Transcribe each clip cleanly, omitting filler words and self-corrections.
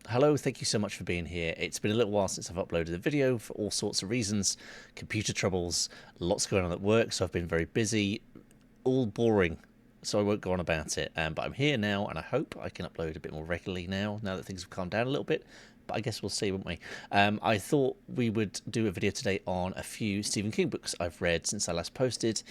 Hello, thank you so much for being here. It's been a little while since I've uploaded a video for all sorts of reasons. Computer troubles, lots going on at work, so I've been very busy. All boring, so I won't go on about it. But I'm here now, and I hope I can upload a bit more regularly now that things have calmed down a little bit. But I guess we'll see, won't we? I thought we would do a video today on a few Stephen King books I've read since I last posted.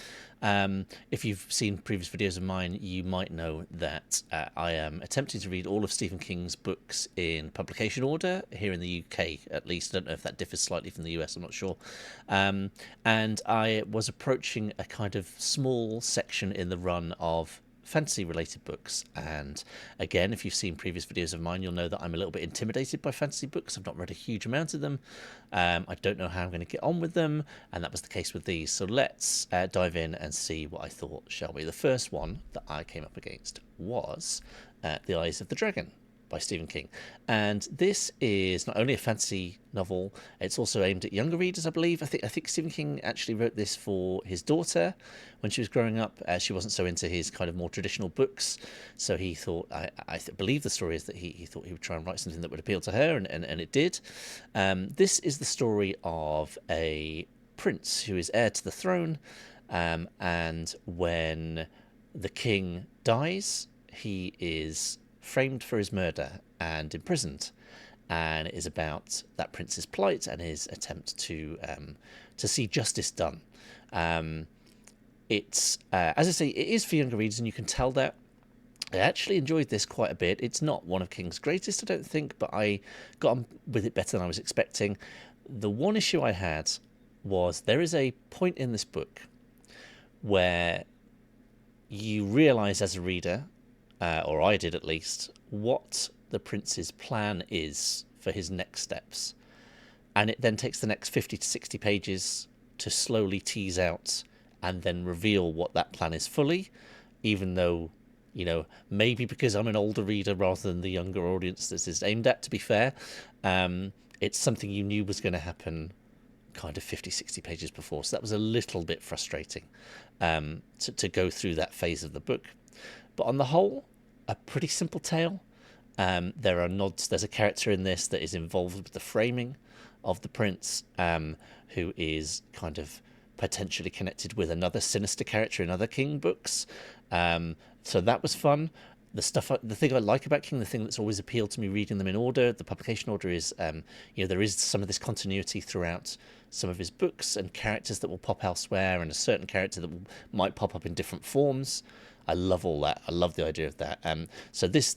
If you've seen previous videos of mine, you might know that I am attempting to read all of Stephen King's books in publication order here in the UK, at least. I don't know if that differs slightly from the US, I'm not sure. And I was approaching a kind of small section in the run of fantasy related books, and again, if you've seen previous videos of mine, you'll know that I'm a little bit intimidated by fantasy books. I've not read a huge amount of them. I don't know how I'm going to get on with them, and that was the case with these. So let's dive in and see what I thought, shall we? The first one that I came up against was The Eyes of the Dragon by Stephen King. And this is not only a fantasy novel, it's also aimed at younger readers, I believe. I think Stephen King actually wrote this for his daughter when she was growing up. She wasn't so into his kind of more traditional books, so he thought, I believe the story is that he thought he would try and write something that would appeal to her, and it did. This is the story of a prince who is heir to the throne, and when the king dies, he is framed for his murder and imprisoned, and it is about that prince's plight and his attempt to see justice done. It's as I say, it is for younger readers, and you can tell that. I actually enjoyed this quite a bit. It's not one of King's greatest, I don't think, but I got on with it better than I was expecting. The one issue I had was there is a point in this book where you realise as a reader, or I did at least, what the prince's plan is for his next steps. And it then takes the next 50 to 60 pages to slowly tease out and then reveal what that plan is fully, even though, maybe because I'm an older reader rather than the younger audience this is aimed at, to be fair, it's something you knew was going to happen kind of 50, 60 pages before. So that was a little bit frustrating to go through that phase of the book. But on the whole, a pretty simple tale. There are nods. There's a character in this that is involved with the framing of the prince, who is kind of potentially connected with another sinister character in other King books. So that was fun. The thing I like about King, the thing that's always appealed to me reading them in order, the publication order, is there is some of this continuity throughout some of his books, and characters that will pop elsewhere, and a certain character that might pop up in different forms. I love all that. I love the idea of that. So this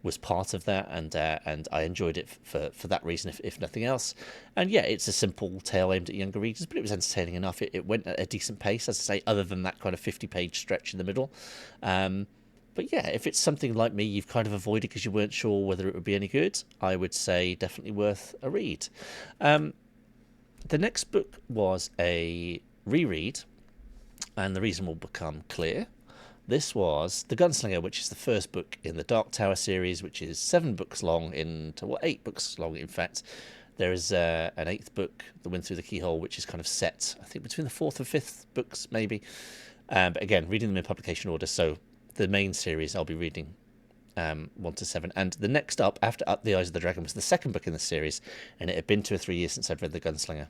was part of that, and I enjoyed it for that reason, if nothing else. And yeah, it's a simple tale aimed at younger readers, but it was entertaining enough. It went at a decent pace, as I say, other than that kind of 50-page stretch in the middle. But yeah, if it's something like me you've kind of avoided because you weren't sure whether it would be any good, I would say definitely worth a read. The next book was a reread, and the reason will become clear. This was The Gunslinger, which is the first book in the Dark Tower series, which is 7 books long, 8 books long, in fact. There is an 8th book, The Wind Through the Keyhole, which is kind of set, I think, between the 4th and 5th books, maybe. But again, reading them in publication order, so the main series I'll be reading 1 to 7. And the next up, after Up the Eyes of the Dragon, was the second book in the series, and it had been 2 or 3 years since I'd read The Gunslinger.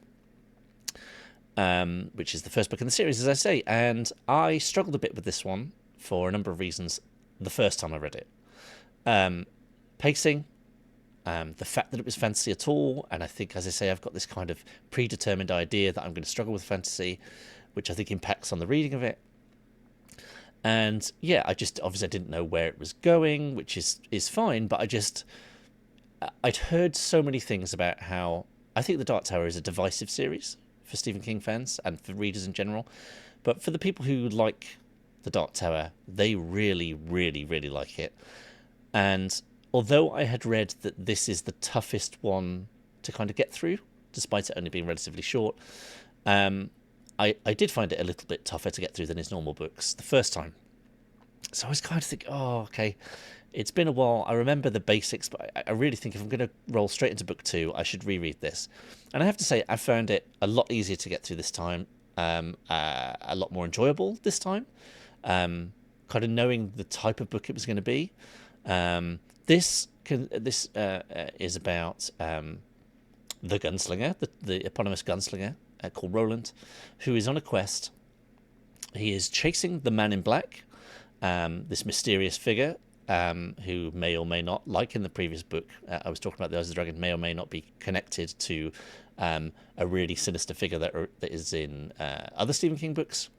Which is the first book in the series, as I say, and I struggled a bit with this one for a number of reasons the first time I read it. Pacing, the fact that it was fantasy at all, and I think, as I say, I've got this kind of predetermined idea that I'm going to struggle with fantasy, which I think impacts on the reading of it. And yeah, I didn't know where it was going, which is fine, but I'd heard so many things about how I think The Dark Tower is a divisive series for Stephen King fans and for readers in general. But for the people who like The Dark Tower, they really, really, really like it. And although I had read that this is the toughest one to kind of get through, despite it only being relatively short, I did find it a little bit tougher to get through than his normal books the first time. So I was kind of thinking, oh, okay, it's been a while. I remember the basics, but I really think if I'm going to roll straight into book 2, I should reread this. And I have to say, I found it a lot easier to get through this time, a lot more enjoyable this time, kind of knowing the type of book it was going to be. This is about the gunslinger, the eponymous gunslinger called Roland, who is on a quest. He is chasing the Man in Black, this mysterious figure who may or may not, like in the previous book, I was talking about the Eyes of the Dragon, may or may not be connected to a really sinister figure that is in other Stephen King books.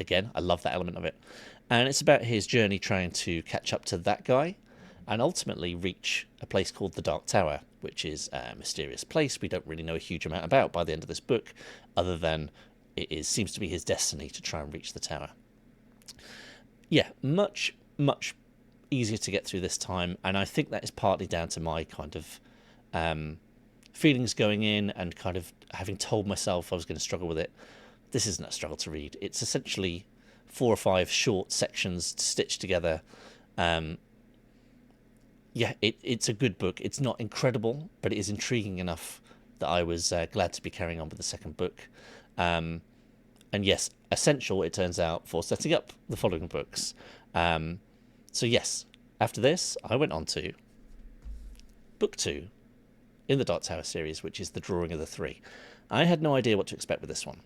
Again, I love that element of it. And it's about his journey trying to catch up to that guy and ultimately reach a place called the Dark Tower, which is a mysterious place we don't really know a huge amount about by the end of this book, other than seems to be his destiny to try and reach the tower. Yeah, much, much easier to get through this time, and I think that is partly down to my kind of feelings going in and kind of having told myself I was going to struggle with it. This isn't a struggle to read. It's essentially 4 or 5 short sections stitched together. It's a good book. It's not incredible, but it is intriguing enough that I was glad to be carrying on with the second book. And yes, essential, it turns out, for setting up the following books. So yes, after this, I went on to book 2 in the Dark Tower series, which is The Drawing of the Three. I had no idea what to expect with this one.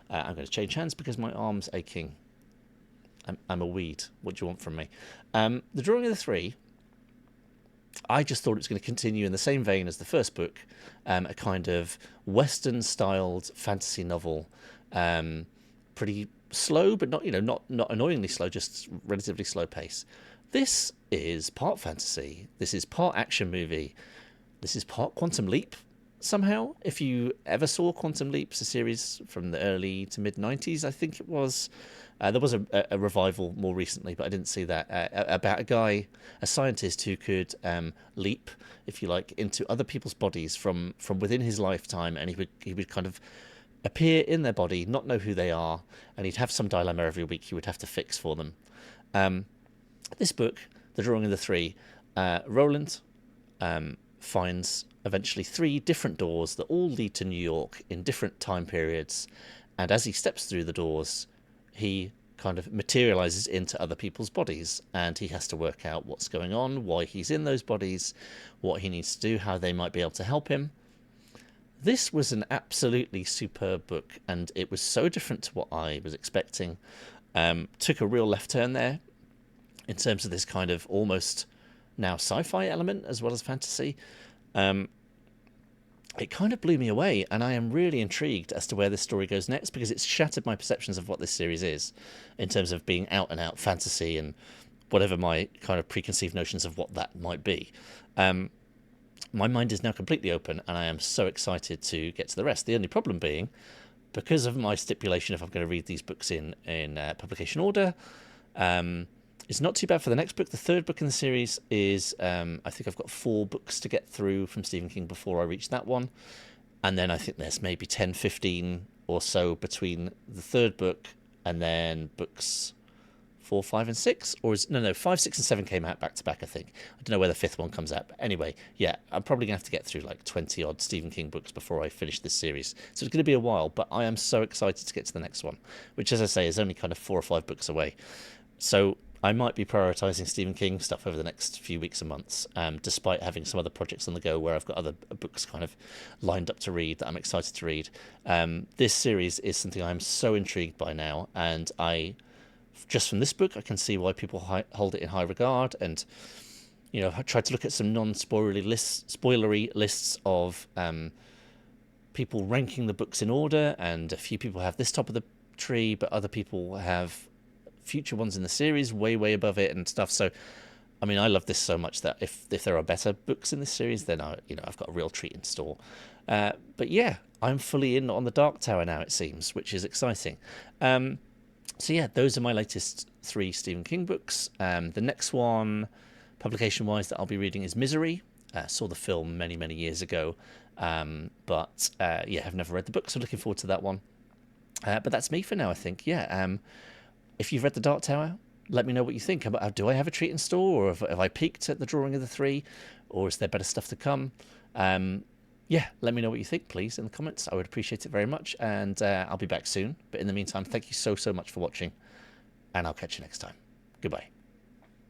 I'm going to change hands because my arm's aching. I'm a weed. What do you want from me? The Drawing of the Three, I just thought it was going to continue in the same vein as the first book, a kind of Western-styled fantasy novel, pretty slow, but not annoyingly slow, just relatively slow pace. This is part fantasy. This is part action movie. This is part Quantum Leap. Somehow, if you ever saw Quantum Leap's a series from the early to mid-90s, I think it was. There was a revival more recently, but I didn't see that, about a scientist who could leap, if you like, into other people's bodies from within his lifetime, and he would kind of appear in their body, not know who they are, and he'd have some dilemma every week he would have to fix for them. This book, The Drawing of the Three, Roland finds eventually 3 different doors that all lead to New York in different time periods, and as he steps through the doors, he kind of materializes into other people's bodies, and he has to work out what's going on, why he's in those bodies, what he needs to do, how they might be able to help him. This was an absolutely superb book, and it was so different to what I was expecting. Took a real left turn there in terms of this kind of almost now sci-fi element as well as fantasy. It kind of blew me away, and I am really intrigued as to where this story goes next, because it's shattered my perceptions of what this series is in terms of being out and out fantasy and whatever my kind of preconceived notions of what that might be. My mind is now completely open, and I am so excited to get to the rest. The only problem being, because of my stipulation if I'm going to read these books in publication order, it's not too bad for the next book. The third book in the series is, I think I've got 4 books to get through from Stephen King before I reach that one. And then I think there's maybe 10, 15 or so between the third book and then books 4, 5, and 6. Or no, 5, 6, and 7 came out back to back, I think. I don't know where the 5th one comes out. But anyway, yeah, I'm probably going to have to get through like 20 odd Stephen King books before I finish this series. So it's going to be a while, but I am so excited to get to the next one, which, as I say, is only kind of 4 or 5 books away. So I might be prioritising Stephen King stuff over the next few weeks and months, despite having some other projects on the go where I've got other books kind of lined up to read that I'm excited to read. This series is something I'm so intrigued by now, and just from this book, I can see why people hold it in high regard. And I tried to look at some spoilery lists of people ranking the books in order, and a few people have this top of the tree, but other people have future ones in the series way above it and stuff. So I mean, I love this so much that if there are better books in this series, then I've got a real treat in store. But yeah, I'm fully in on the Dark Tower now, it seems, which is exciting. So yeah, those are my latest 3 Stephen King books. The next one, publication-wise, that I'll be reading is Misery. Saw the film many years ago, but I've never read the book, so looking forward to that one. But that's me for now, I think. Yeah. If you've read The Dark Tower, let me know what you think. Do I have a treat in store, or have I peaked at The Drawing of the Three, or is there better stuff to come? Let me know what you think, please, in the comments. I would appreciate it very much, and I'll be back soon. But in the meantime, thank you so much for watching, and I'll catch you next time. Goodbye.